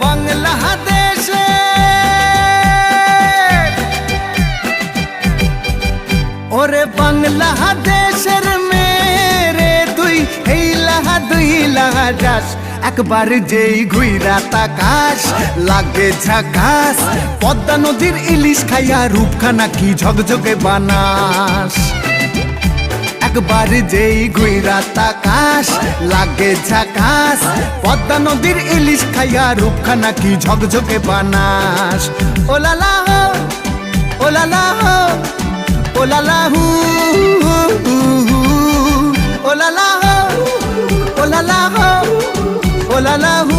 বাংলাদেশে ওরে বাংলাদেশের মেরে তুই এই লাহা দুই লাহা যাস একবার যেই ঘুইরা তাকাস লাগে ঝাকাস পদ্মা নদীর ইলিশ খাইয়া রূপখানা কি ঝকঝকে বানাস একবার যেই ঘুইরা তাকাস লাগে ঝাকাস পদ্মা নদীর ইলিশ খাইয়া রূপখানা কি ঝকঝকে বানাস ওলালা হো ওলালা হো ওলালা হু ওলালা হো ওলালা হো ওলালা হু